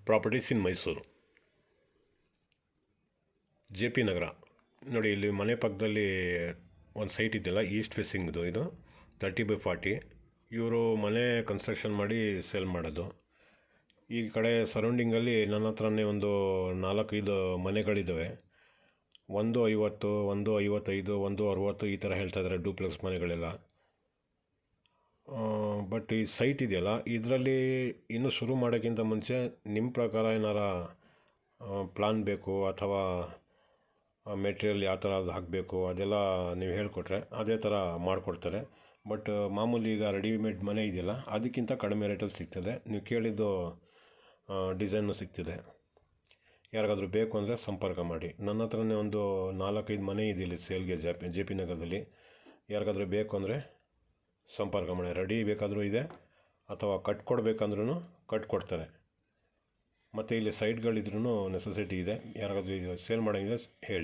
Properties in Mysuru, J P Nagar. ನೋಡಿ, ಇಲ್ಲಿ ಮನೆ ಪಕ್ಕದಲ್ಲಿ ಒಂದು ಸೈಟ್ ಇದೆಯಲ್ಲ, ಈಸ್ಟ್ ಫೇಸಿಂಗ್ದು, ಇದು 30/40. ಇವರು ಮನೆ ಕನ್ಸ್ಟ್ರಕ್ಷನ್ ಮಾಡಿ ಸೇಲ್ ಮಾಡೋದು. ಈ ಕಡೆ ಸರೌಂಡಿಂಗಲ್ಲಿ ನನ್ನ ಹತ್ರನೇ ಒಂದು 4-5 ಮನೆಗಳಿದ್ದಾವೆ. 150, 155, 160 ಈ ಥರ ಹೇಳ್ತಾಯಿದ್ದಾರೆ ಡೂಪ್ಲೆಕ್ಸ್ ಮನೆಗಳೆಲ್ಲ. ಬಟ್ ಈ ಸೈಟ್ ಇದೆಯಲ್ಲ, ಇದರಲ್ಲಿ ಇನ್ನೂ ಶುರು ಮಾಡೋಕ್ಕಿಂತ ಮುಂಚೆ ನಿಮ್ಮ ಪ್ರಕಾರ ಏನಾರ ಪ್ಲಾನ್ ಬೇಕು ಅಥವಾ ಮೆಟೀರಿಯಲ್ ಯಾವ ಥರ ಹಾಕಬೇಕು ಅದೆಲ್ಲ ನೀವು ಹೇಳಿಕೊಟ್ರೆ ಅದೇ ಥರ ಮಾಡಿಕೊಡ್ತಾರೆ. ಬಟ್ ಮಾಮೂಲಿ ಈಗ ರೆಡಿಮೇಡ್ ಮನೆ ಇದೆಯಲ್ಲ, ಅದಕ್ಕಿಂತ ಕಡಿಮೆ ರೇಟಲ್ಲಿ ಸಿಗ್ತದೆ. ನೀವು ಕೇಳಿದ್ದು ಡಿಸೈನು ಸಿಗ್ತಿದೆ. ಯಾರಿಗಾದ್ರೂ ಬೇಕು ಅಂದರೆ ಸಂಪರ್ಕ ಮಾಡಿ. ನನ್ನ ಹತ್ರನೇ ಒಂದು 4-5 ಮನೆ ಇದೆ ಇಲ್ಲಿ ಸೇಲ್ಗೆ, ಜೆ ಪಿ ನಗರದಲ್ಲಿ. ಯಾರಿಗಾದ್ರೂ ಬೇಕು ಅಂದರೆ ಸಂಪರ್ಕ ಮಾಡಿ. ರೆಡಿ ಬೇಕಾದರೂ ಇದೆ, ಅಥವಾ ಕಟ್ಕೊಡ್ಬೇಕಂದ್ರೂ ಕಟ್ಕೊಡ್ತಾರೆ. ಮತ್ತು ಇಲ್ಲಿ ಸೈಟ್ಗಳಿದ್ರೂ ನೆಸೆಸಿಟಿ ಇದೆ. ಯಾರಿಗಾದ್ರೂ ಸೇಲ್ ಮಾಡೋಂಗಿದ್ರೆ ಹೇಳಿ.